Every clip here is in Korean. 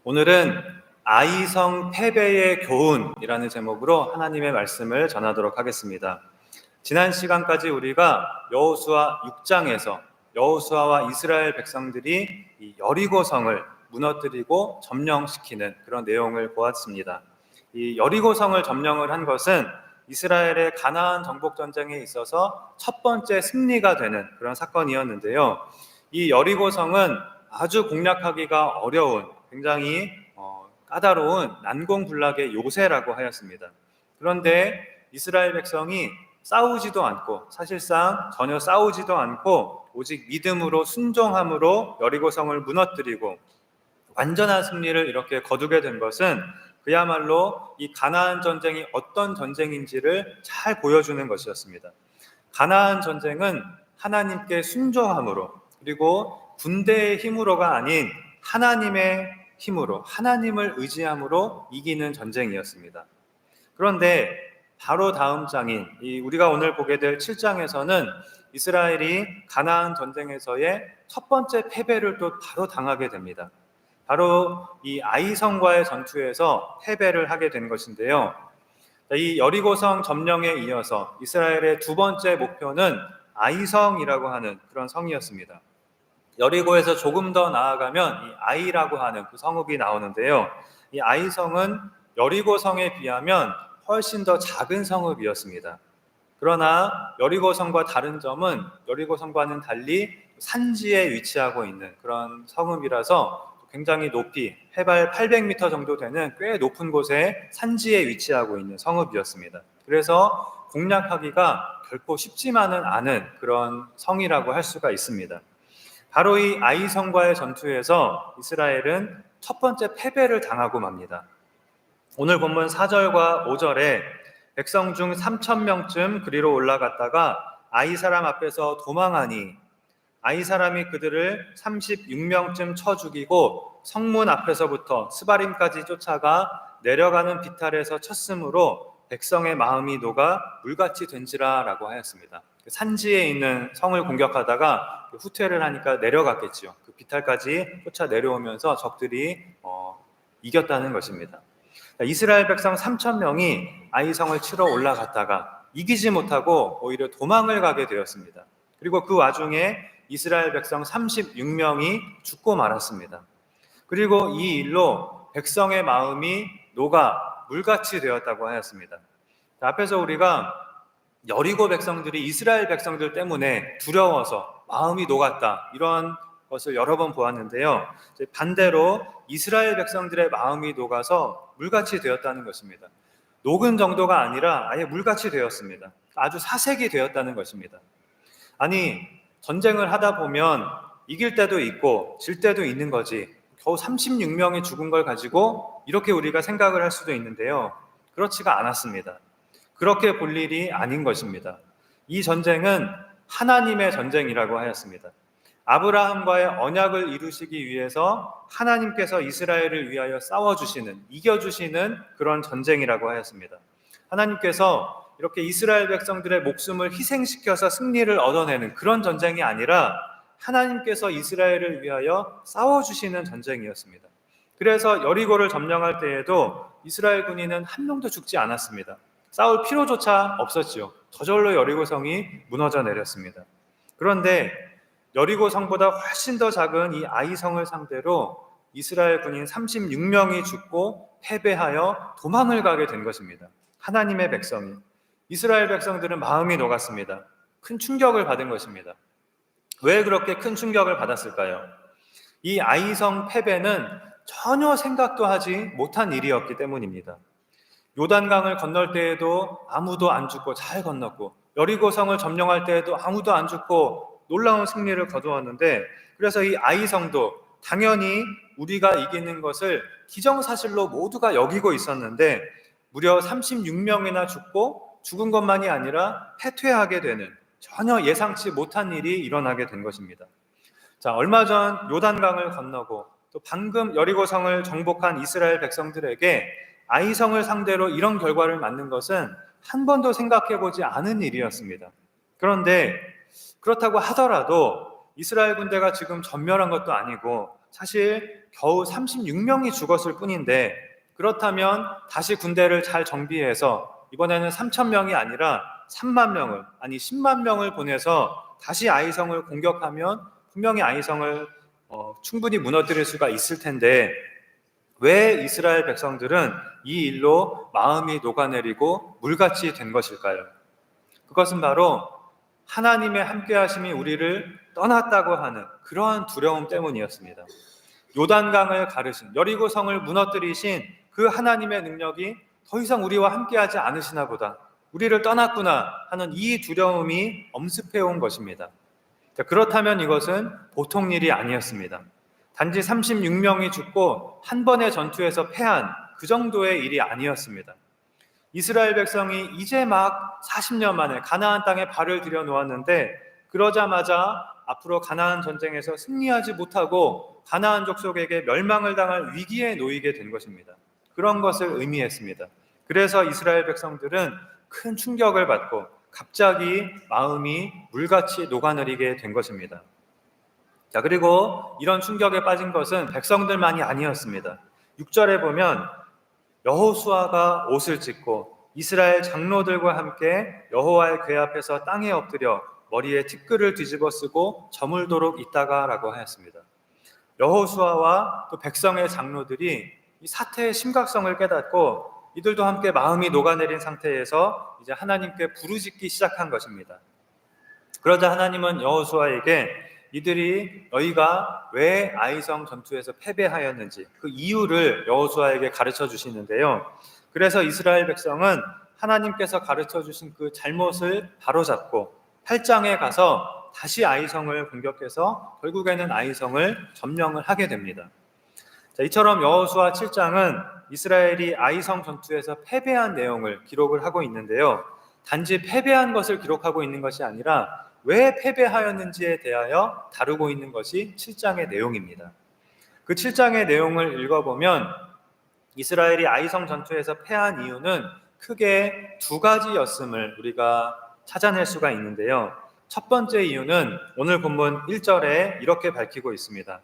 오늘은 아이성 패배의 교훈이라는 제목으로 하나님의 말씀을 전하도록 하겠습니다. 지난 시간까지 우리가 여호수아 6장에서 여호수아와 이스라엘 백성들이 이 여리고성을 무너뜨리고 점령시키는 그런 내용을 보았습니다. 이 여리고성을 점령을 한 것은 이스라엘의 가나안 정복 전쟁에 있어서 첫 번째 승리가 되는 그런 사건이었는데요. 이 여리고성은 아주 공략하기가 어려운 굉장히 까다로운 난공불락의 요새라고 하였습니다. 그런데 이스라엘 백성이 싸우지도 않고 사실상 전혀 싸우지도 않고 오직 믿음으로 순종함으로 여리고성을 무너뜨리고 완전한 승리를 이렇게 거두게 된 것은 그야말로 이 가나안 전쟁이 어떤 전쟁인지를 잘 보여주는 것이었습니다. 가나안 전쟁은 하나님께 순종함으로 그리고 군대의 힘으로가 아닌 하나님의 힘으로 하나님을 의지함으로 이기는 전쟁이었습니다. 그런데 바로 다음 장인 우리가 오늘 보게 될 7장에서는 이스라엘이 가나안 전쟁에서의 첫 번째 패배를 또 바로 당하게 됩니다. 바로 이 아이성과의 전투에서 패배를 하게 된 것인데요. 이 여리고성 점령에 이어서 이스라엘의 두 번째 목표는 아이성이라고 하는 그런 성이었습니다. 여리고에서 조금 더 나아가면 이 아이라고 하는 그 성읍이 나오는데요. 이 아이성은 여리고성에 비하면 훨씬 더 작은 성읍이었습니다. 그러나 여리고성과 다른 점은 여리고성과는 달리 산지에 위치하고 있는 그런 성읍이라서 굉장히 높이 해발 800m 정도 되는 꽤 높은 곳에 산지에 위치하고 있는 성읍이었습니다. 그래서 공략하기가 결코 쉽지만은 않은 그런 성이라고 할 수가 있습니다. 바로 이 아이성과의 전투에서 이스라엘은 첫 번째 패배를 당하고 맙니다. 오늘 본문 4절과 5절에 백성 중 3,000명쯤 그리로 올라갔다가 아이 사람 앞에서 도망하니 아이 사람이 그들을 36명쯤 쳐 죽이고 성문 앞에서부터 스바림까지 쫓아가 내려가는 비탈에서 쳤으므로 백성의 마음이 녹아 물같이 된지라 라고 하였습니다. 산지에 있는 성을 공격하다가 후퇴를 하니까 내려갔겠죠. 그 비탈까지 쫓아 내려오면서 적들이 이겼다는 것입니다. 이스라엘 백성 3,000명이 아이성을 치러 올라갔다가 이기지 못하고 오히려 도망을 가게 되었습니다. 그리고 그 와중에 이스라엘 백성 36명이 죽고 말았습니다. 그리고 이 일로 백성의 마음이 녹아 물같이 되었다고 하였습니다. 앞에서 우리가 여리고 백성들이 이스라엘 백성들 때문에 두려워서 마음이 녹았다 이런 것을 여러 번 보았는데요. 반대로 이스라엘 백성들의 마음이 녹아서 물같이 되었다는 것입니다. 녹은 정도가 아니라 아예 물같이 되었습니다. 아주 사색이 되었다는 것입니다. 아니 전쟁을 하다 보면 이길 때도 있고 질 때도 있는 거지 겨우 36명이 죽은 걸 가지고 이렇게 우리가 생각을 할 수도 있는데요. 그렇지가 않았습니다. 그렇게 볼 일이 아닌 것입니다. 이 전쟁은 하나님의 전쟁이라고 하였습니다. 아브라함과의 언약을 이루시기 위해서 하나님께서 이스라엘을 위하여 싸워주시는, 이겨주시는 그런 전쟁이라고 하였습니다. 하나님께서 이렇게 이스라엘 백성들의 목숨을 희생시켜서 승리를 얻어내는 그런 전쟁이 아니라 하나님께서 이스라엘을 위하여 싸워주시는 전쟁이었습니다. 그래서 여리고를 점령할 때에도 이스라엘 군인은 한 명도 죽지 않았습니다. 싸울 필요조차 없었지요. 저절로 여리고성이 무너져 내렸습니다. 그런데 여리고성보다 훨씬 더 작은 이 아이성을 상대로 이스라엘 군인 36명이 죽고 패배하여 도망을 가게 된 것입니다. 하나님의 백성이. 이스라엘 백성들은 마음이 녹았습니다. 큰 충격을 받은 것입니다. 왜 그렇게 큰 충격을 받았을까요? 이 아이성 패배는 전혀 생각도 하지 못한 일이었기 때문입니다. 요단강을 건널 때에도 아무도 안 죽고 잘 건넜고 여리고성을 점령할 때에도 아무도 안 죽고 놀라운 승리를 거두었는데 그래서 이 아이성도 당연히 우리가 이기는 것을 기정사실로 모두가 여기고 있었는데 무려 36명이나 죽고 죽은 것만이 아니라 패퇴하게 되는 전혀 예상치 못한 일이 일어나게 된 것입니다. 자, 얼마 전 요단강을 건너고 또 방금 여리고성을 정복한 이스라엘 백성들에게 아이성을 상대로 이런 결과를 맞는 것은 한 번도 생각해보지 않은 일이었습니다. 그런데 그렇다고 하더라도 이스라엘 군대가 지금 전멸한 것도 아니고 사실 겨우 36명이 죽었을 뿐인데, 그렇다면 다시 군대를 잘 정비해서 이번에는 3,000명이 아니라 3만 명을, 아니 10만 명을 보내서 다시 아이성을 공격하면 분명히 아이성을 충분히 무너뜨릴 수가 있을 텐데, 왜 이스라엘 백성들은 이 일로 마음이 녹아내리고 물같이 된 것일까요? 그것은 바로 하나님의 함께하심이 우리를 떠났다고 하는 그러한 두려움 때문이었습니다. 요단강을 가르신, 여리고성을 무너뜨리신 그 하나님의 능력이 더 이상 우리와 함께하지 않으시나 보다, 우리를 떠났구나 하는 이 두려움이 엄습해온 것입니다. 그렇다면 이것은 보통 일이 아니었습니다. 단지 36명이 죽고 한 번의 전투에서 패한 그 정도의 일이 아니었습니다. 이스라엘 백성이 이제 막 40년 만에 가나안 땅에 발을 들여놓았는데, 그러자마자 앞으로 가나안 전쟁에서 승리하지 못하고 가나안 족속에게 멸망을 당할 위기에 놓이게 된 것입니다. 그런 것을 의미했습니다. 그래서 이스라엘 백성들은 큰 충격을 받고 갑자기 마음이 물같이 녹아내리게 된 것입니다. 자, 그리고 이런 충격에 빠진 것은 백성들만이 아니었습니다. 6절에 보면 여호수아가 옷을 찢고 이스라엘 장로들과 함께 여호와의 궤 앞에서 땅에 엎드려 머리에 티끌을 뒤집어 쓰고 저물도록 있다가 라고 하였습니다. 여호수아와 또 백성의 장로들이 이 사태의 심각성을 깨닫고 이들도 함께 마음이 녹아내린 상태에서 이제 하나님께 부르짖기 시작한 것입니다. 그러자 하나님은 여호수아에게 이들이 너희가 왜 아이성 전투에서 패배하였는지 그 이유를 여호수아에게 가르쳐 주시는데요. 그래서 이스라엘 백성은 하나님께서 가르쳐 주신 그 잘못을 바로잡고 8장에 가서 다시 아이성을 공격해서 결국에는 아이성을 점령을 하게 됩니다. 자, 이처럼 여호수아 7장은 이스라엘이 아이성 전투에서 패배한 내용을 기록을 하고 있는데요. 단지 패배한 것을 기록하고 있는 것이 아니라 왜 패배하였는지에 대하여 다루고 있는 것이 7장의 내용입니다. 그 7장의 내용을 읽어보면 이스라엘이 아이성 전투에서 패한 이유는 크게 두 가지였음을 우리가 찾아낼 수가 있는데요. 첫 번째 이유는 오늘 본문 1절에 이렇게 밝히고 있습니다.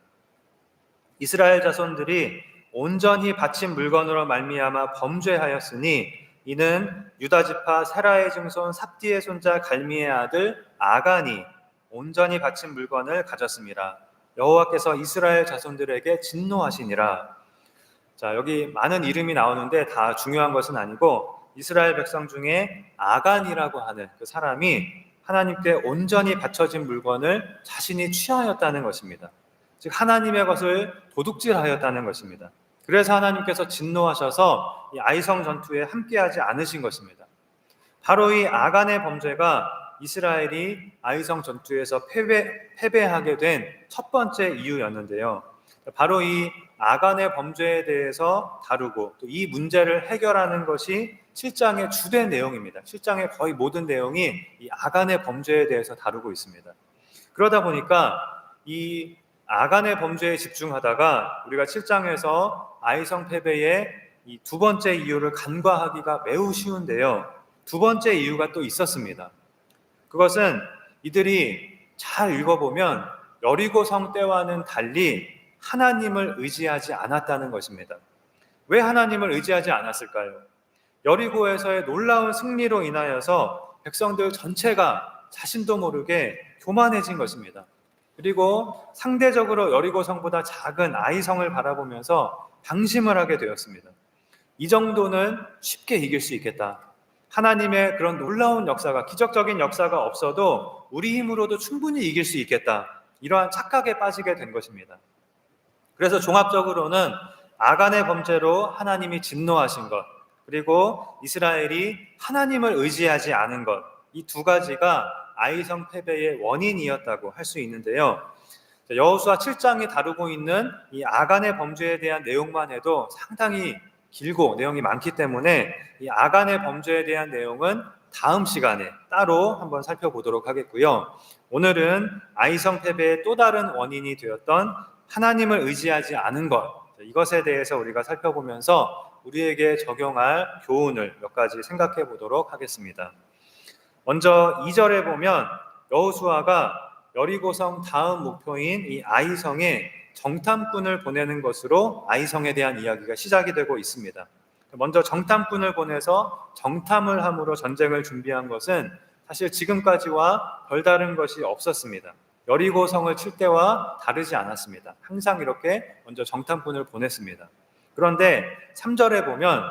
이스라엘 자손들이 온전히 바친 물건으로 말미암아 범죄하였으니 이는 유다 지파 세라의 증손 삽디의 손자 갈미의 아들 아간이 온전히 바친 물건을 가졌습니다. 여호와께서 이스라엘 자손들에게 진노하시니라. 자, 여기 많은 이름이 나오는데 다 중요한 것은 아니고 이스라엘 백성 중에 아간이라고 하는 그 사람이 하나님께 온전히 바쳐진 물건을 자신이 취하였다는 것입니다. 즉 하나님의 것을 도둑질하였다는 것입니다. 그래서 하나님께서 진노하셔서 이 아이성 전투에 함께하지 않으신 것입니다. 바로 이 아간의 범죄가 이스라엘이 아이성 전투에서 패배하게 된 첫 번째 이유였는데요. 바로 이 아간의 범죄에 대해서 다루고 또 이 문제를 해결하는 것이 7장의 주된 내용입니다. 7장의 거의 모든 내용이 이 아간의 범죄에 대해서 다루고 있습니다. 그러다 보니까 이 아간의 범죄에 집중하다가 우리가 7장에서 아이성 패배의 이 두 번째 이유를 간과하기가 매우 쉬운데요. 두 번째 이유가 또 있었습니다. 그것은 이들이 잘 읽어보면 여리고성 때와는 달리 하나님을 의지하지 않았다는 것입니다. 왜 하나님을 의지하지 않았을까요? 여리고에서의 놀라운 승리로 인하여서 백성들 전체가 자신도 모르게 교만해진 것입니다. 그리고 상대적으로 여리고성보다 작은 아이성을 바라보면서 방심을 하게 되었습니다. 이 정도는 쉽게 이길 수 있겠다. 하나님의 그런 놀라운 역사가, 기적적인 역사가 없어도 우리 힘으로도 충분히 이길 수 있겠다. 이러한 착각에 빠지게 된 것입니다. 그래서 종합적으로는 아간의 범죄로 하나님이 진노하신 것, 그리고 이스라엘이 하나님을 의지하지 않은 것, 이 두 가지가 아이성 패배의 원인이었다고 할 수 있는데요. 여호수아 7장이 다루고 있는 이 아간의 범죄에 대한 내용만 해도 상당히 길고 내용이 많기 때문에 이 아간의 범죄에 대한 내용은 다음 시간에 따로 한번 살펴보도록 하겠고요. 오늘은 아이성 패배의 또 다른 원인이 되었던 하나님을 의지하지 않은 것, 이것에 대해서 우리가 살펴보면서 우리에게 적용할 교훈을 몇 가지 생각해 보도록 하겠습니다. 먼저 2절에 보면 여호수아가 여리고성 다음 목표인 이 아이성에 정탐꾼을 보내는 것으로 아이성에 대한 이야기가 시작이 되고 있습니다. 먼저 정탐꾼을 보내서 정탐을 함으로 전쟁을 준비한 것은 사실 지금까지와 별다른 것이 없었습니다. 여리고 성을 칠 때와 다르지 않았습니다. 항상 이렇게 먼저 정탐꾼을 보냈습니다. 그런데 3절에 보면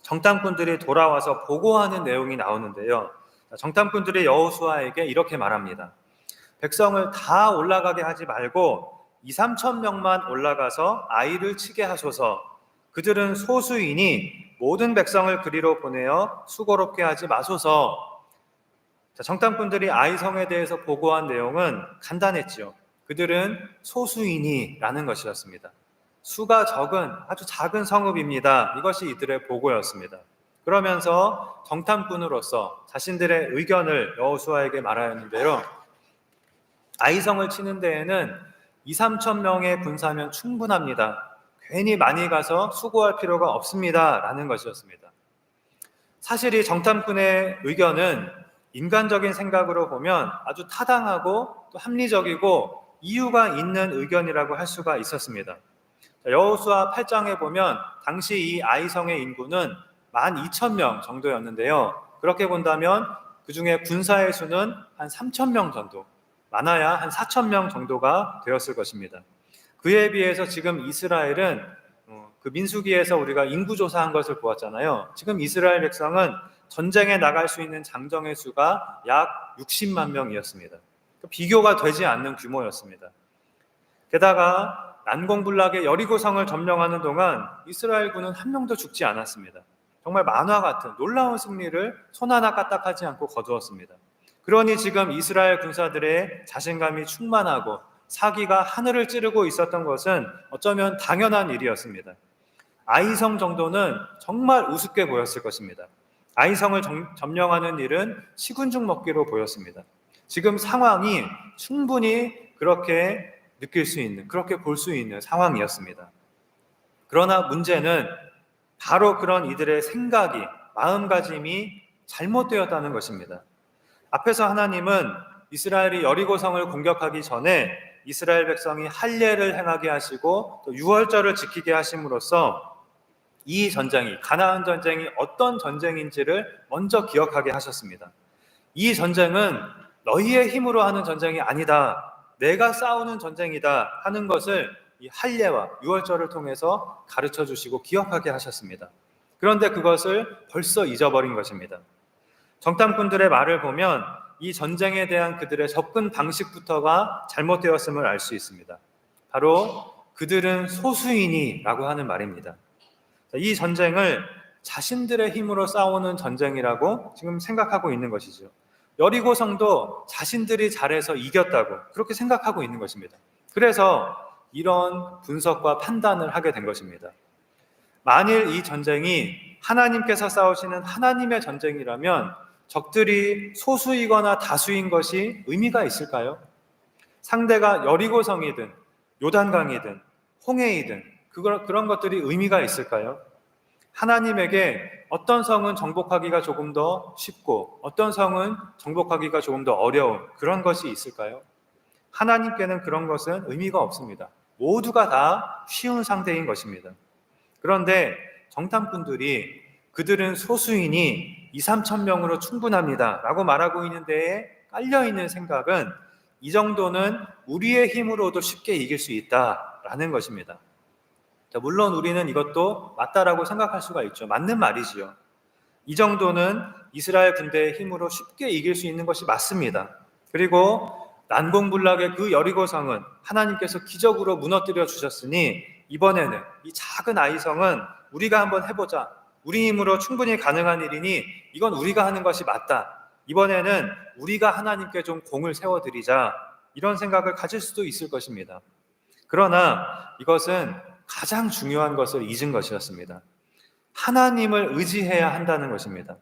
정탐꾼들이 돌아와서 보고하는 내용이 나오는데요. 정탐꾼들이 여호수아에게 이렇게 말합니다. 백성을 다 올라가게 하지 말고 2~3천 명만 올라가서 아이를 치게 하소서. 그들은 소수이니 모든 백성을 그리로 보내어 수고롭게 하지 마소서. 정탐꾼들이 아이성에 대해서 보고한 내용은 간단했지요. 그들은 소수이니라는 것이었습니다. 수가 적은 아주 작은 성읍입니다. 이것이 이들의 보고였습니다. 그러면서 정탐꾼으로서 자신들의 의견을 여호수아에게 말하였는데요. 아이성을 치는 데에는 2~3천 명의 군사면 충분합니다. 괜히 많이 가서 수고할 필요가 없습니다. 라는 것이었습니다. 사실 이 정탐꾼의 의견은 인간적인 생각으로 보면 아주 타당하고 또 합리적이고 이유가 있는 의견이라고 할 수가 있었습니다. 여호수아 8장에 보면 당시 이 아이성의 인구는 12,000명 정도였는데요. 그렇게 본다면 그 중에 군사의 수는 한 3,000명 정도, 많아야 한 4,000명 정도가 되었을 것입니다. 그에 비해서 지금 이스라엘은 그 민수기에서 우리가 인구조사한 것을 보았잖아요. 지금 이스라엘 백성은 전쟁에 나갈 수 있는 장정의 수가 약 60만 명이었습니다. 비교가 되지 않는 규모였습니다. 게다가 난공불락의 여리고성을 점령하는 동안 이스라엘군은 한 명도 죽지 않았습니다. 정말 만화 같은 놀라운 승리를 손 하나 까딱하지 않고 거두었습니다. 그러니 지금 이스라엘 군사들의 자신감이 충만하고 사기가 하늘을 찌르고 있었던 것은 어쩌면 당연한 일이었습니다. 아이성 정도는 정말 우습게 보였을 것입니다. 아이성을 점령하는 일은 식은죽 먹기로 보였습니다. 지금 상황이 충분히 그렇게 느낄 수 있는, 그렇게 볼 수 있는 상황이었습니다. 그러나 문제는 바로 그런 이들의 생각이, 마음가짐이 잘못되었다는 것입니다. 앞에서 하나님은 이스라엘이 여리고성을 공격하기 전에 이스라엘 백성이 할례를 행하게 하시고 또 유월절을 지키게 하심으로써 이 전쟁이, 가나안 전쟁이 어떤 전쟁인지를 먼저 기억하게 하셨습니다. 이 전쟁은 너희의 힘으로 하는 전쟁이 아니다, 내가 싸우는 전쟁이다 하는 것을 이 할례와 유월절을 통해서 가르쳐 주시고 기억하게 하셨습니다. 그런데 그것을 벌써 잊어버린 것입니다. 정탐꾼들의 말을 보면 이 전쟁에 대한 그들의 접근 방식부터가 잘못되었음을 알 수 있습니다. 바로 그들은 소수이니라고 하는 말입니다. 이 전쟁을 자신들의 힘으로 싸우는 전쟁이라고 지금 생각하고 있는 것이죠. 여리고성도 자신들이 잘해서 이겼다고 그렇게 생각하고 있는 것입니다. 그래서 이런 분석과 판단을 하게 된 것입니다. 만일 이 전쟁이 하나님께서 싸우시는 하나님의 전쟁이라면 적들이 소수이거나 다수인 것이 의미가 있을까요? 상대가 여리고성이든 요단강이든 홍해이든 그런 것들이 의미가 있을까요? 하나님에게 어떤 성은 정복하기가 조금 더 쉽고 어떤 성은 정복하기가 조금 더 어려운 그런 것이 있을까요? 하나님께는 그런 것은 의미가 없습니다. 모두가 다 쉬운 상대인 것입니다. 그런데 정탐꾼들이 그들은 소수이니 2~3천 명으로 충분합니다 라고 말하고 있는 데에 깔려있는 생각은 이 정도는 우리의 힘으로도 쉽게 이길 수 있다라는 것입니다. 물론 우리는 이것도 맞다라고 생각할 수가 있죠. 맞는 말이지요. 이 정도는 이스라엘 군대의 힘으로 쉽게 이길 수 있는 것이 맞습니다. 그리고 난공불락의 그 여리고성은 하나님께서 기적으로 무너뜨려 주셨으니 이번에는 이 작은 아이성은 우리가 한번 해보자. 우리 힘으로 충분히 가능한 일이니 이건 우리가 하는 것이 맞다. 이번에는 우리가 하나님께 좀 공을 세워드리자. 이런 생각을 가질 수도 있을 것입니다. 그러나 이것은 가장 중요한 것을 잊은 것이었습니다. 하나님을 의지해야 한다는 것입니다.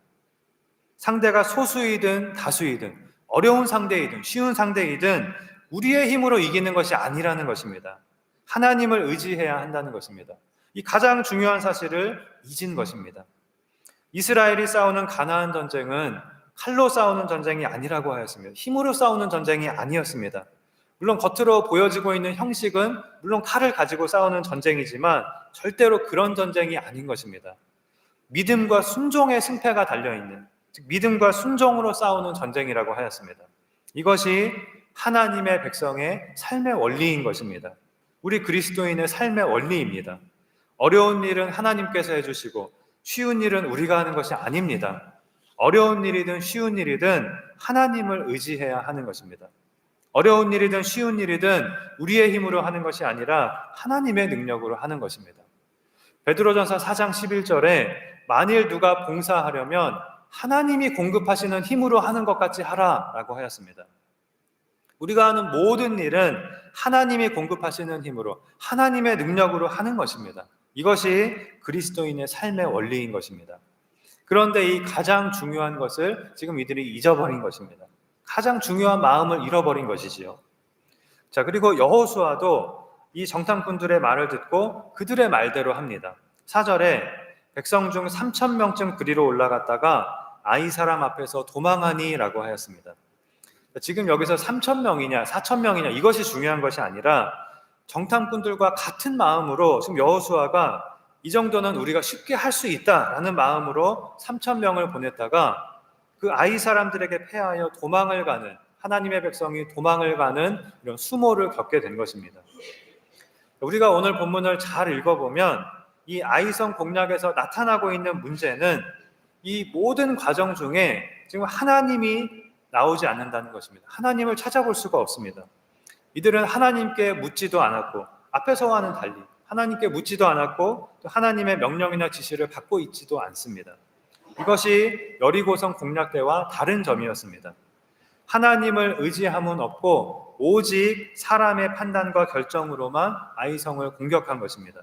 상대가 소수이든 다수이든 어려운 상대이든 쉬운 상대이든 우리의 힘으로 이기는 것이 아니라는 것입니다. 하나님을 의지해야 한다는 것입니다. 이 가장 중요한 사실을 잊은 것입니다. 이스라엘이 싸우는 가나안 전쟁은 칼로 싸우는 전쟁이 아니라고 하였습니다. 힘으로 싸우는 전쟁이 아니었습니다. 물론 겉으로 보여지고 있는 형식은 물론 칼을 가지고 싸우는 전쟁이지만 절대로 그런 전쟁이 아닌 것입니다. 믿음과 순종의 승패가 달려있는, 즉 믿음과 순종으로 싸우는 전쟁이라고 하였습니다. 이것이 하나님의 백성의 삶의 원리인 것입니다. 우리 그리스도인의 삶의 원리입니다. 어려운 일은 하나님께서 해주시고 쉬운 일은 우리가 하는 것이 아닙니다. 어려운 일이든 쉬운 일이든 하나님을 의지해야 하는 것입니다. 어려운 일이든 쉬운 일이든 우리의 힘으로 하는 것이 아니라 하나님의 능력으로 하는 것입니다. 베드로전서 4장 11절에 만일 누가 봉사하려면 하나님이 공급하시는 힘으로 하는 것 같이 하라라고 하였습니다. 우리가 하는 모든 일은 하나님이 공급하시는 힘으로 하나님의 능력으로 하는 것입니다. 이것이 그리스도인의 삶의 원리인 것입니다. 그런데 이 가장 중요한 것을 지금 이들이 잊어버린 것입니다. 가장 중요한 마음을 잃어버린 것이지요. 자, 그리고 여호수아도 이 정탐꾼들의 말을 듣고 그들의 말대로 합니다. 4절에 백성 중 3,000명쯤 그리로 올라갔다가 아이 사람 앞에서 도망하니 라고 하였습니다. 지금 여기서 3,000명이냐 4,000명이냐 이것이 중요한 것이 아니라 정탐꾼들과 같은 마음으로 지금 여호수아가 이 정도는 우리가 쉽게 할 수 있다라는 마음으로 3,000명을 보냈다가 그 아이 사람들에게 패하여 도망을 가는, 하나님의 백성이 도망을 가는 이런 수모를 겪게 된 것입니다. 우리가 오늘 본문을 잘 읽어보면 이 아이성 공략에서 나타나고 있는 문제는 이 모든 과정 중에 지금 하나님이 나오지 않는다는 것입니다. 하나님을 찾아볼 수가 없습니다. 이들은 하나님께 묻지도 않았고 앞에서와는 달리 하나님께 묻지도 않았고 또 하나님의 명령이나 지시를 받고 있지도 않습니다. 이것이 여리고성 공략대와 다른 점이었습니다. 하나님을 의지함은 없고 오직 사람의 판단과 결정으로만 아이성을 공격한 것입니다.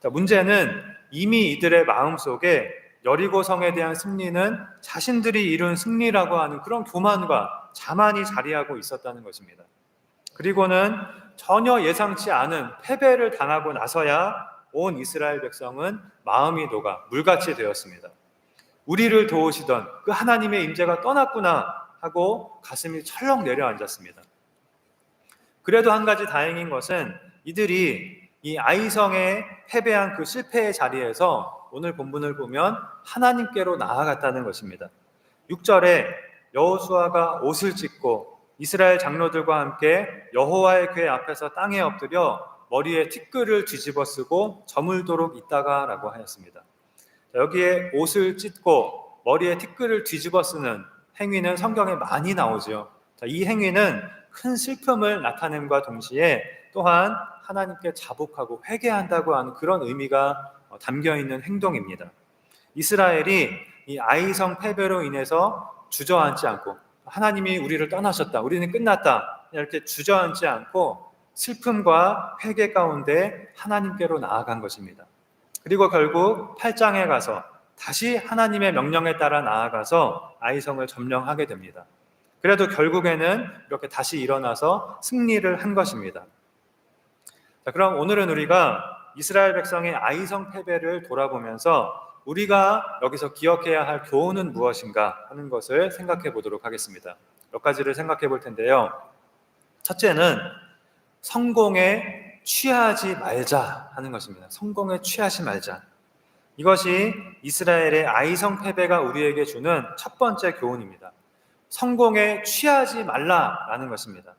문제는 이미 이들의 마음속에 여리고성에 대한 승리는 자신들이 이룬 승리라고 하는 그런 교만과 자만이 자리하고 있었다는 것입니다. 그리고는 전혀 예상치 않은 패배를 당하고 나서야 온 이스라엘 백성은 마음이 녹아 물같이 되었습니다. 우리를 도우시던 그 하나님의 임재가 떠났구나 하고 가슴이 철렁 내려앉았습니다. 그래도 한 가지 다행인 것은 이들이 이 아이성에 패배한 그 실패의 자리에서 오늘 본문을 보면 하나님께로 나아갔다는 것입니다. 6절에 여호수아가 옷을 찢고 이스라엘 장로들과 함께 여호와의 궤 앞에서 땅에 엎드려 머리에 티끌을 뒤집어 쓰고 저물도록 있다가 라고 하였습니다. 여기에 옷을 찢고 머리에 티끌을 뒤집어 쓰는 행위는 성경에 많이 나오죠. 이 행위는 큰 슬픔을 나타냄과 동시에 또한 하나님께 자복하고 회개한다고 하는 그런 의미가 담겨 있는 행동입니다. 이스라엘이 이 아이성 패배로 인해서 주저앉지 않고 하나님이 우리를 떠나셨다, 우리는 끝났다 이렇게 주저앉지 않고 슬픔과 회개 가운데 하나님께로 나아간 것입니다. 그리고 결국 8장에 가서 다시 하나님의 명령에 따라 나아가서 아이성을 점령하게 됩니다. 그래도 결국에는 이렇게 다시 일어나서 승리를 한 것입니다. 자, 그럼 오늘은 우리가 이스라엘 백성의 아이성 패배를 돌아보면서 우리가 여기서 기억해야 할 교훈은 무엇인가 하는 것을 생각해 보도록 하겠습니다. 몇 가지를 생각해 볼 텐데요. 첫째는 성공에 취하지 말자 하는 것입니다. 성공에 취하지 말자. 이것이 이스라엘의 아이성 패배가 우리에게 주는 첫 번째 교훈입니다. 성공에 취하지 말라라는 것입니다.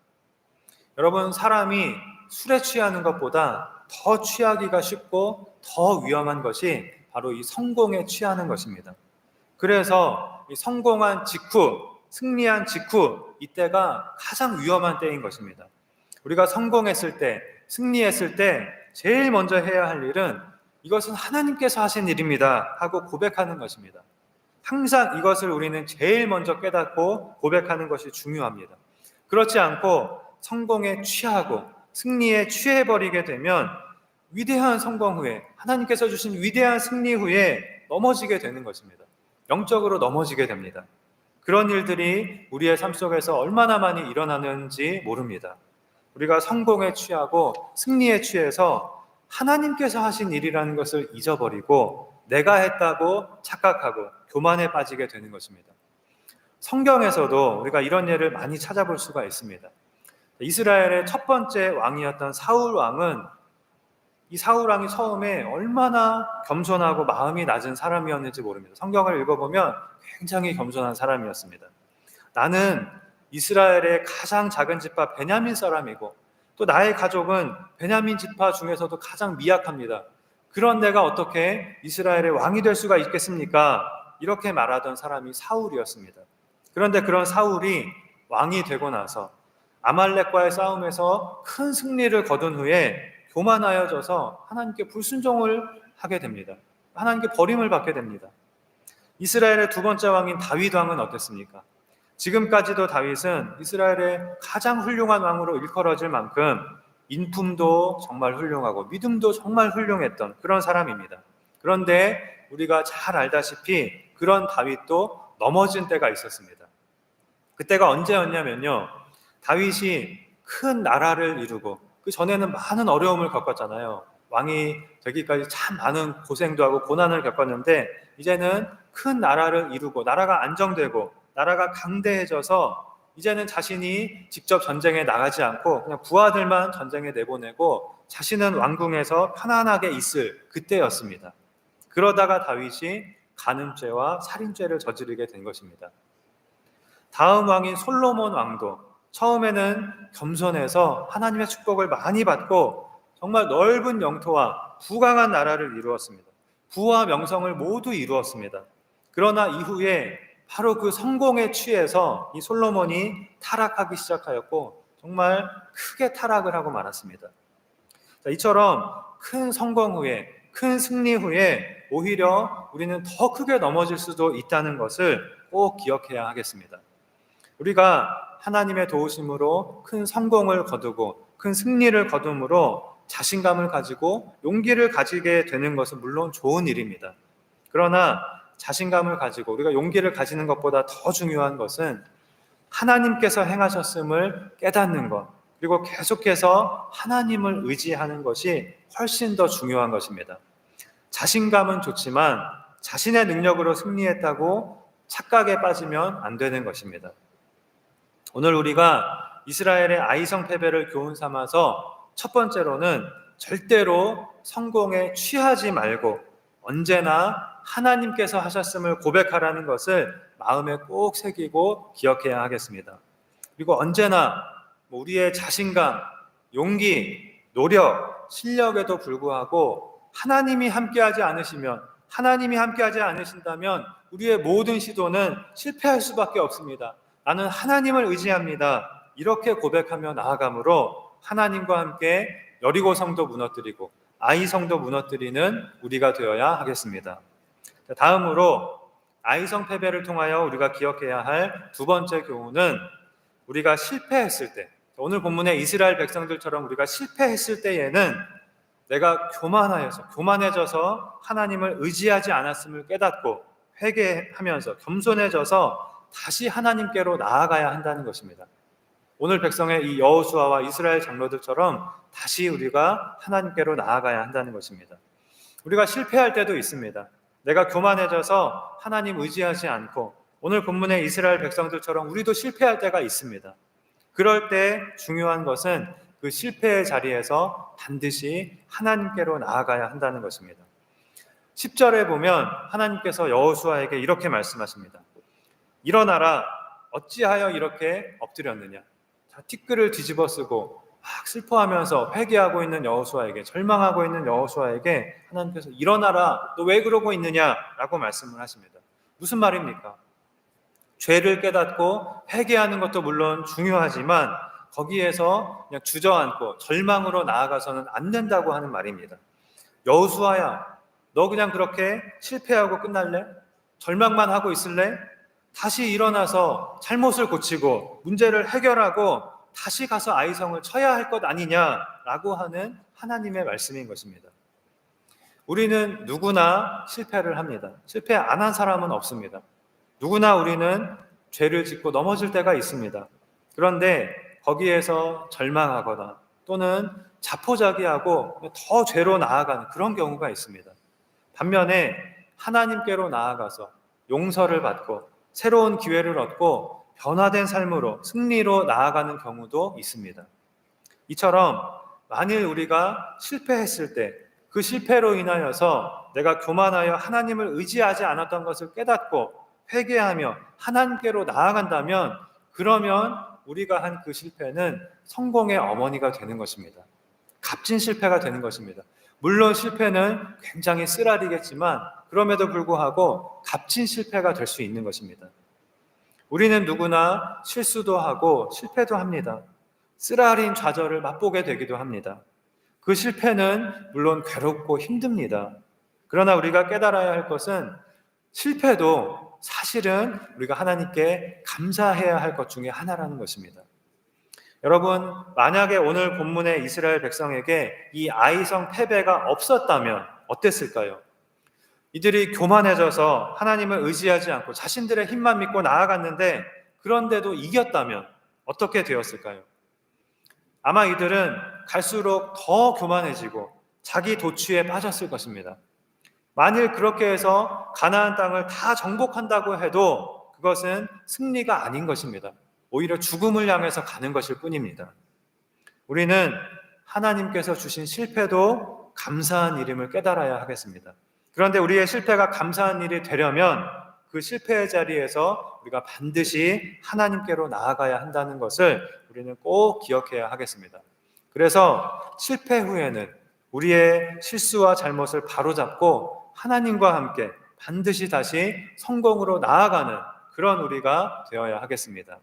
여러분, 사람이 술에 취하는 것보다 더 취하기가 쉽고 더 위험한 것이 바로 이 성공에 취하는 것입니다. 그래서 이 성공한 직후, 승리한 직후 이때가 가장 위험한 때인 것입니다. 우리가 성공했을 때, 승리했을 때 제일 먼저 해야 할 일은 이것은 하나님께서 하신 일입니다 하고 고백하는 것입니다. 항상 이것을 우리는 제일 먼저 깨닫고 고백하는 것이 중요합니다. 그렇지 않고 성공에 취하고 승리에 취해버리게 되면 위대한 성공 후에, 하나님께서 주신 위대한 승리 후에 넘어지게 되는 것입니다. 영적으로 넘어지게 됩니다. 그런 일들이 우리의 삶 속에서 얼마나 많이 일어나는지 모릅니다. 우리가 성공에 취하고 승리에 취해서 하나님께서 하신 일이라는 것을 잊어버리고 내가 했다고 착각하고 교만에 빠지게 되는 것입니다. 성경에서도 우리가 이런 예를 많이 찾아볼 수가 있습니다. 이스라엘의 첫 번째 왕이었던 사울 왕은 이 사울 왕이 처음에 얼마나 겸손하고 마음이 낮은 사람이었는지 모릅니다. 성경을 읽어보면 굉장히 겸손한 사람이었습니다. 나는 이스라엘의 가장 작은 지파 베냐민 사람이고 또 나의 가족은 베냐민 지파 중에서도 가장 미약합니다. 그런 내가 어떻게 이스라엘의 왕이 될 수가 있겠습니까? 이렇게 말하던 사람이 사울이었습니다. 그런데 그런 사울이 왕이 되고 나서 아말렉과의 싸움에서 큰 승리를 거둔 후에 교만하여져서 하나님께 불순종을 하게 됩니다. 하나님께 버림을 받게 됩니다. 이스라엘의 두 번째 왕인 다윗 왕은 어땠습니까? 지금까지도 다윗은 이스라엘의 가장 훌륭한 왕으로 일컬어질 만큼 인품도 정말 훌륭하고 믿음도 정말 훌륭했던 그런 사람입니다. 그런데 우리가 잘 알다시피 그런 다윗도 넘어진 때가 있었습니다. 그때가 언제였냐면요, 다윗이 큰 나라를 이루고 그 전에는 많은 어려움을 겪었잖아요. 왕이 되기까지 참 많은 고생도 하고 고난을 겪었는데 이제는 큰 나라를 이루고 나라가 안정되고 나라가 강대해져서 이제는 자신이 직접 전쟁에 나가지 않고 그냥 부하들만 전쟁에 내보내고 자신은 왕궁에서 편안하게 있을 그때였습니다. 그러다가 다윗이 간음죄와 살인죄를 저지르게 된 것입니다. 다음 왕인 솔로몬 왕도 처음에는 겸손해서 하나님의 축복을 많이 받고 정말 넓은 영토와 부강한 나라를 이루었습니다. 부와 명성을 모두 이루었습니다. 그러나 이후에 바로 그 성공에 취해서 이 솔로몬이 타락하기 시작하였고 정말 크게 타락을 하고 말았습니다. 이처럼 큰 성공 후에, 큰 승리 후에 오히려 우리는 더 크게 넘어질 수도 있다는 것을 꼭 기억해야 하겠습니다. 우리가 하나님의 도우심으로 큰 성공을 거두고 큰 승리를 거둠으로 자신감을 가지고 용기를 가지게 되는 것은 물론 좋은 일입니다. 그러나 자신감을 가지고 우리가 용기를 가지는 것보다 더 중요한 것은 하나님께서 행하셨음을 깨닫는 것, 그리고 계속해서 하나님을 의지하는 것이 훨씬 더 중요한 것입니다. 자신감은 좋지만 자신의 능력으로 승리했다고 착각에 빠지면 안 되는 것입니다. 오늘 우리가 이스라엘의 아이성 패배를 교훈 삼아서 첫 번째로는 절대로 성공에 취하지 말고 언제나 하나님께서 하셨음을 고백하라는 것을 마음에 꼭 새기고 기억해야 하겠습니다. 그리고 언제나 우리의 자신감, 용기, 노력, 실력에도 불구하고 하나님이 함께하지 않으신다면 우리의 모든 시도는 실패할 수밖에 없습니다. 나는 하나님을 의지합니다. 이렇게 고백하며 나아가므로 하나님과 함께 여리고 성도 무너뜨리고 아이 성도 무너뜨리는 우리가 되어야 하겠습니다. 다음으로 아이성 패배를 통하여 우리가 기억해야 할 두 번째 교훈은 우리가 실패했을 때, 오늘 본문의 이스라엘 백성들처럼 우리가 실패했을 때에는 내가 교만해져서 하나님을 의지하지 않았음을 깨닫고 회개하면서 겸손해져서 다시 하나님께로 나아가야 한다는 것입니다. 오늘 백성의 이 여호수아와 이스라엘 장로들처럼 다시 우리가 하나님께로 나아가야 한다는 것입니다. 우리가 실패할 때도 있습니다. 내가 교만해져서 하나님 의지하지 않고 오늘 본문의 이스라엘 백성들처럼 우리도 실패할 때가 있습니다. 그럴 때 중요한 것은 그 실패의 자리에서 반드시 하나님께로 나아가야 한다는 것입니다. 10절에 보면 하나님께서 여호수아에게 이렇게 말씀하십니다. 일어나라, 어찌하여 이렇게 엎드렸느냐. 티끌을 뒤집어 쓰고 막 슬퍼하면서 회개하고 있는 여호수아에게, 절망하고 있는 여호수아에게 하나님께서 일어나라, 너 왜 그러고 있느냐라고 말씀을 하십니다. 무슨 말입니까? 죄를 깨닫고 회개하는 것도 물론 중요하지만 거기에서 그냥 주저앉고 절망으로 나아가서는 안 된다고 하는 말입니다. 여호수아야, 너 그냥 그렇게 실패하고 끝날래? 절망만 하고 있을래? 다시 일어나서 잘못을 고치고 문제를 해결하고 다시 가서 아이성을 쳐야 할 것 아니냐라고 하는 하나님의 말씀인 것입니다. 우리는 누구나 실패를 합니다. 실패 안 한 사람은 없습니다. 누구나 우리는 죄를 짓고 넘어질 때가 있습니다. 그런데 거기에서 절망하거나 또는 자포자기하고 더 죄로 나아가는 그런 경우가 있습니다. 반면에 하나님께로 나아가서 용서를 받고 새로운 기회를 얻고 변화된 삶으로 승리로 나아가는 경우도 있습니다. 이처럼 만일 우리가 실패했을 때 그 실패로 인하여서 내가 교만하여 하나님을 의지하지 않았던 것을 깨닫고 회개하며 하나님께로 나아간다면, 그러면 우리가 한 그 실패는 성공의 어머니가 되는 것입니다. 값진 실패가 되는 것입니다. 물론 실패는 굉장히 쓰라리겠지만 그럼에도 불구하고 값진 실패가 될 수 있는 것입니다. 우리는 누구나 실수도 하고 실패도 합니다. 쓰라린 좌절을 맛보게 되기도 합니다. 그 실패는 물론 괴롭고 힘듭니다. 그러나 우리가 깨달아야 할 것은 실패도 사실은 우리가 하나님께 감사해야 할 것 중에 하나라는 것입니다. 여러분, 만약에 오늘 본문의 이스라엘 백성에게 이 아이성 패배가 없었다면 어땠을까요? 이들이 교만해져서 하나님을 의지하지 않고 자신들의 힘만 믿고 나아갔는데, 그런데도 이겼다면 어떻게 되었을까요? 아마 이들은 갈수록 더 교만해지고 자기 도취에 빠졌을 것입니다. 만일 그렇게 해서 가나안 땅을 다 정복한다고 해도 그것은 승리가 아닌 것입니다. 오히려 죽음을 향해서 가는 것일 뿐입니다. 우리는 하나님께서 주신 실패도 감사한 일임을 깨달아야 하겠습니다. 그런데 우리의 실패가 감사한 일이 되려면 그 실패의 자리에서 우리가 반드시 하나님께로 나아가야 한다는 것을 우리는 꼭 기억해야 하겠습니다. 그래서 실패 후에는 우리의 실수와 잘못을 바로잡고 하나님과 함께 반드시 다시 성공으로 나아가는 그런 우리가 되어야 하겠습니다.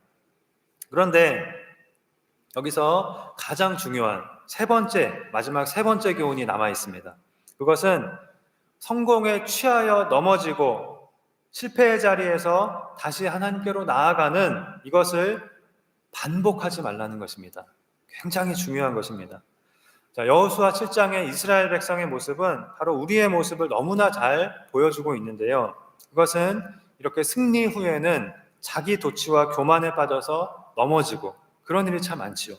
그런데 여기서 가장 중요한 마지막 세 번째 교훈이 남아 있습니다. 그것은 성공에 취하여 넘어지고 실패의 자리에서 다시 하나님께로 나아가는 이것을 반복하지 말라는 것입니다. 굉장히 중요한 것입니다. 자, 여호수아 7장의 이스라엘 백성의 모습은 바로 우리의 모습을 너무나 잘 보여주고 있는데요. 그것은 이렇게 승리 후에는 자기 도취와 교만에 빠져서 넘어지고 그런 일이 참 많지요.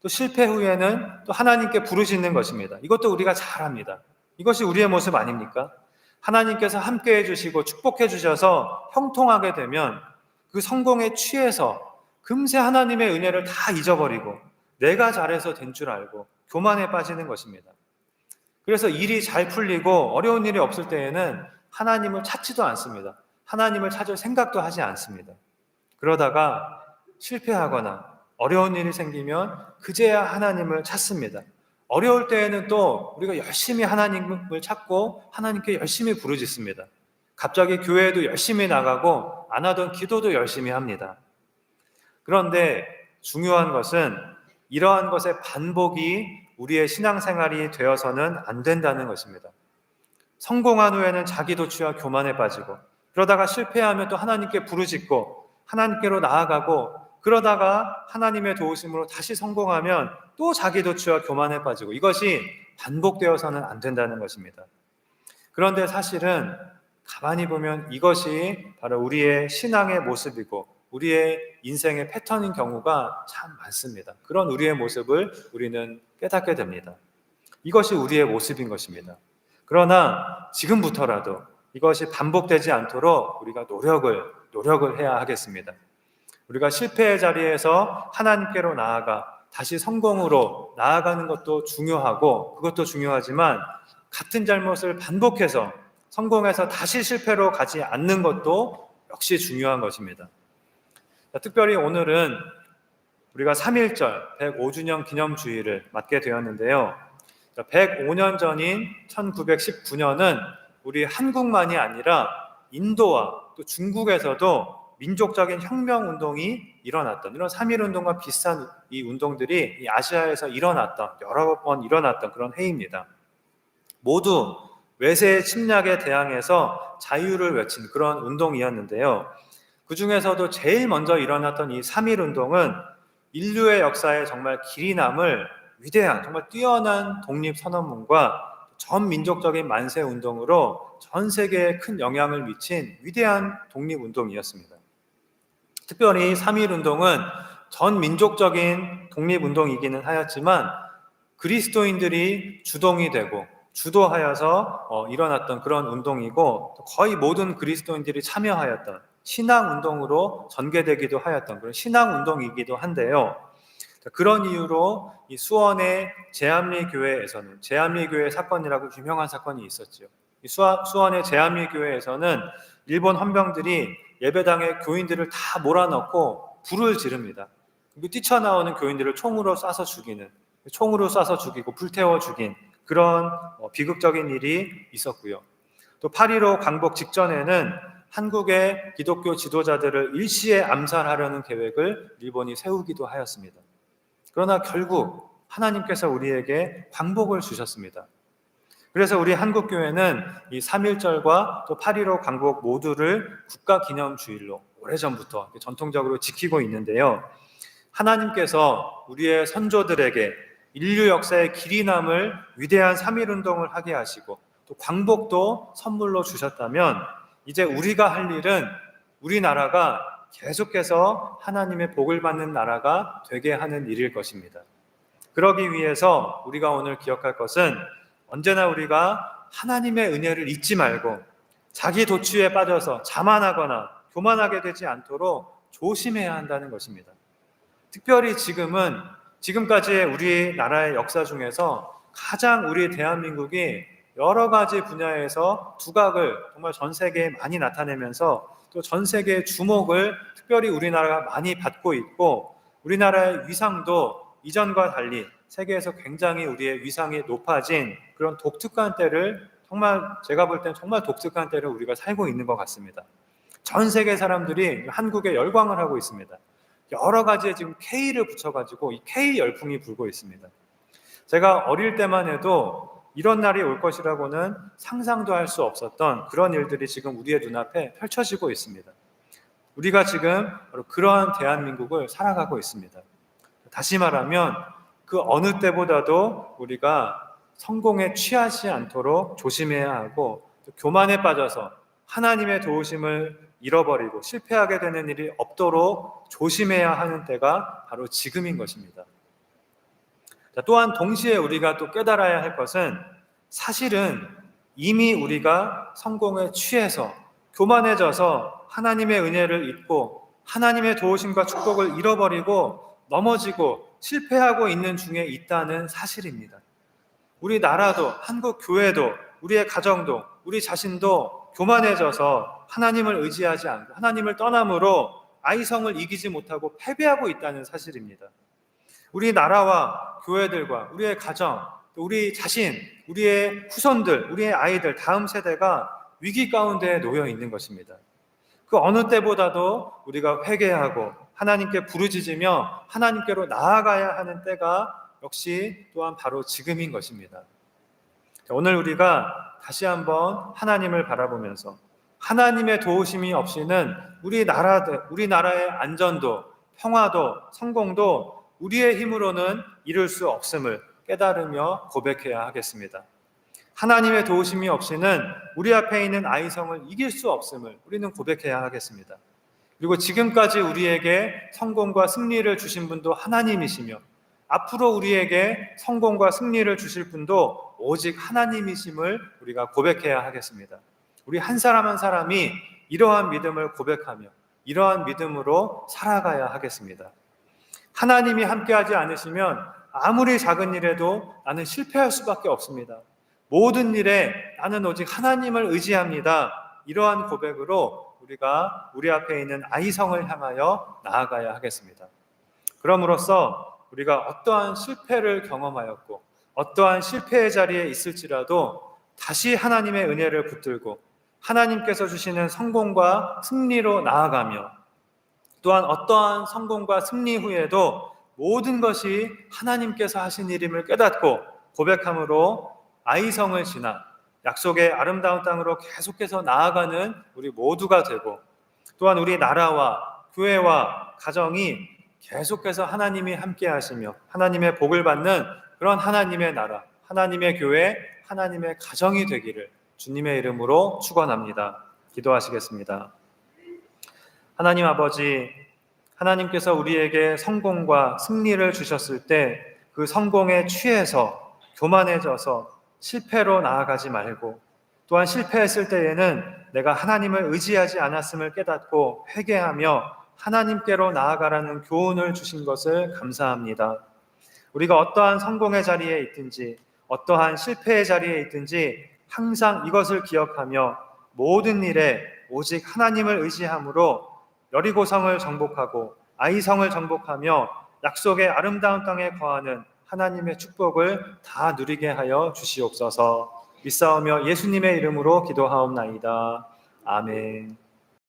또 실패 후에는 또 하나님께 부르짖는 것입니다. 이것도 우리가 잘 합니다. 이것이 우리의 모습 아닙니까? 하나님께서 함께해 주시고 축복해 주셔서 형통하게 되면 그 성공에 취해서 금세 하나님의 은혜를 다 잊어버리고 내가 잘해서 된 줄 알고 교만에 빠지는 것입니다. 그래서 일이 잘 풀리고 어려운 일이 없을 때에는 하나님을 찾지도 않습니다. 하나님을 찾을 생각도 하지 않습니다. 그러다가 실패하거나 어려운 일이 생기면 그제야 하나님을 찾습니다. 어려울 때에는 또 우리가 열심히 하나님을 찾고 하나님께 열심히 부르짖습니다. 갑자기 교회에도 열심히 나가고 안 하던 기도도 열심히 합니다. 그런데 중요한 것은 이러한 것의 반복이 우리의 신앙생활이 되어서는 안 된다는 것입니다. 성공한 후에는 자기 도취와 교만에 빠지고 그러다가 실패하면 또 하나님께 부르짖고 하나님께로 나아가고 그러다가 하나님의 도우심으로 다시 성공하면 또 자기 도취와 교만에 빠지고 이것이 반복되어서는 안 된다는 것입니다. 그런데 사실은 가만히 보면 이것이 바로 우리의 신앙의 모습이고 우리의 인생의 패턴인 경우가 참 많습니다. 그런 우리의 모습을 우리는 깨닫게 됩니다. 이것이 우리의 모습인 것입니다. 그러나 지금부터라도 이것이 반복되지 않도록 우리가 노력을 해야 하겠습니다. 우리가 실패의 자리에서 하나님께로 나아가 다시 성공으로 나아가는 것도 중요하고 그것도 중요하지만 같은 잘못을 반복해서 성공해서 다시 실패로 가지 않는 것도 역시 중요한 것입니다. 특별히 오늘은 우리가 3.1절 105주년 기념주일을 맞게 되었는데요. 105년 전인 1919년은 우리 한국만이 아니라 인도와 또 중국에서도 민족적인 혁명운동이 일어났던 이런 3.1운동과 비슷한 이 운동들이 이 아시아에서 여러 번 일어났던 그런 해입니다. 모두 외세의 침략에 대항해서 자유를 외친 그런 운동이었는데요. 그 중에서도 제일 먼저 일어났던 이 3.1운동은 인류의 역사에 정말 길이 남을 위대한 정말 뛰어난 독립선언문과 전 민족적인 만세운동으로 전 세계에 큰 영향을 미친 위대한 독립운동이었습니다. 특별히 3.1운동은 전 민족적인 독립운동이기는 하였지만 그리스도인들이 주동이 되고 주도하여서 일어났던 그런 운동이고 거의 모든 그리스도인들이 참여하였던 신앙운동으로 전개되기도 하였던 그런 신앙운동이기도 한데요. 그런 이유로 이 수원의 제암리교회에서는 제암리교회 사건이라고 유명한 사건이 있었죠. 이 수원의 제암리교회에서는 일본 헌병들이 예배당에 교인들을 다 몰아넣고 불을 지릅니다. 뛰쳐나오는 교인들을 총으로 쏴서 죽이고 불태워 죽인 그런 비극적인 일이 있었고요. 또 8.15 광복 직전에는 한국의 기독교 지도자들을 일시에 암살하려는 계획을 일본이 세우기도 하였습니다. 그러나 결국 하나님께서 우리에게 광복을 주셨습니다. 그래서 우리 한국교회는 이 3.1절과 또 8.15 광복 모두를 국가기념주일로 오래전부터 전통적으로 지키고 있는데요. 하나님께서 우리의 선조들에게 인류 역사의 길이 남을 위대한 3.1운동을 하게 하시고 또 광복도 선물로 주셨다면 이제 우리가 할 일은 우리나라가 계속해서 하나님의 복을 받는 나라가 되게 하는 일일 것입니다. 그러기 위해서 우리가 오늘 기억할 것은 언제나 우리가 하나님의 은혜를 잊지 말고 자기 도취에 빠져서 자만하거나 교만하게 되지 않도록 조심해야 한다는 것입니다. 특별히 지금까지의 우리나라의 역사 중에서 가장 우리 대한민국이 여러 가지 분야에서 두각을 정말 전 세계에 많이 나타내면서 또 전 세계의 주목을 특별히 우리나라가 많이 받고 있고 우리나라의 위상도 이전과 달리 세계에서 굉장히 우리의 위상이 높아진 그런 독특한 때를 정말 제가 볼 땐 정말 독특한 때를 우리가 살고 있는 것 같습니다. 전 세계 사람들이 한국에 열광을 하고 있습니다. 여러 가지에 지금 K를 붙여가지고 이 K 열풍이 불고 있습니다. 제가 어릴 때만 해도 이런 날이 올 것이라고는 상상도 할 수 없었던 그런 일들이 지금 우리의 눈앞에 펼쳐지고 있습니다. 우리가 지금 바로 그러한 대한민국을 살아가고 있습니다. 다시 말하면 그 어느 때보다도 우리가 성공에 취하지 않도록 조심해야 하고 교만에 빠져서 하나님의 도우심을 잃어버리고 실패하게 되는 일이 없도록 조심해야 하는 때가 바로 지금인 것입니다. 또한 동시에 우리가 또 깨달아야 할 것은 사실은 이미 우리가 성공에 취해서 교만해져서 하나님의 은혜를 잊고 하나님의 도우심과 축복을 잃어버리고 넘어지고 실패하고 있는 중에 있다는 사실입니다. 우리 나라도 한국 교회도 우리의 가정도 우리 자신도 교만해져서 하나님을 의지하지 않고 하나님을 떠남으로 아이성을 이기지 못하고 패배하고 있다는 사실입니다. 우리 나라와 교회들과 우리의 가정, 우리 자신, 우리의 후손들, 우리의 아이들, 다음 세대가 위기 가운데 놓여 있는 것입니다. 그 어느 때보다도 우리가 회개하고 하나님께 부르짖으며 하나님께로 나아가야 하는 때가 역시 또한 바로 지금인 것입니다. 오늘 우리가 다시 한번 하나님을 바라보면서 하나님의 도우심이 없이는 우리 나라의 안전도, 평화도, 성공도 우리의 힘으로는 이룰 수 없음을 깨달으며 고백해야 하겠습니다. 하나님의 도우심이 없이는 우리 앞에 있는 아이성을 이길 수 없음을 우리는 고백해야 하겠습니다. 그리고 지금까지 우리에게 성공과 승리를 주신 분도 하나님이시며 앞으로 우리에게 성공과 승리를 주실 분도 오직 하나님이심을 우리가 고백해야 하겠습니다. 우리 한 사람 한 사람이 이러한 믿음을 고백하며 이러한 믿음으로 살아가야 하겠습니다. 하나님이 함께하지 않으시면 아무리 작은 일에도 나는 실패할 수밖에 없습니다. 모든 일에 나는 오직 하나님을 의지합니다. 이러한 고백으로 우리가 우리 앞에 있는 아이성을 향하여 나아가야 하겠습니다. 그럼으로써 우리가 어떠한 실패를 경험하였고 어떠한 실패의 자리에 있을지라도 다시 하나님의 은혜를 붙들고 하나님께서 주시는 성공과 승리로 나아가며 또한 어떠한 성공과 승리 후에도 모든 것이 하나님께서 하신 일임을 깨닫고 고백함으로 아이성을 지나 약속의 아름다운 땅으로 계속해서 나아가는 우리 모두가 되고 또한 우리 나라와 교회와 가정이 계속해서 하나님이 함께 하시며 하나님의 복을 받는 그런 하나님의 나라, 하나님의 교회, 하나님의 가정이 되기를 주님의 이름으로 축원합니다. 기도하시겠습니다. 하나님 아버지, 하나님께서 우리에게 성공과 승리를 주셨을 때 그 성공에 취해서 교만해져서 실패로 나아가지 말고 또한 실패했을 때에는 내가 하나님을 의지하지 않았음을 깨닫고 회개하며 하나님께로 나아가라는 교훈을 주신 것을 감사합니다. 우리가 어떠한 성공의 자리에 있든지 어떠한 실패의 자리에 있든지 항상 이것을 기억하며 모든 일에 오직 하나님을 의지함으로 여리고성을 정복하고 아이성을 정복하며 약속의 아름다운 땅에 거하는 하나님의 축복을 다 누리게 하여 주시옵소서. 믿사오며 예수님의 이름으로 기도하옵나이다. 아멘.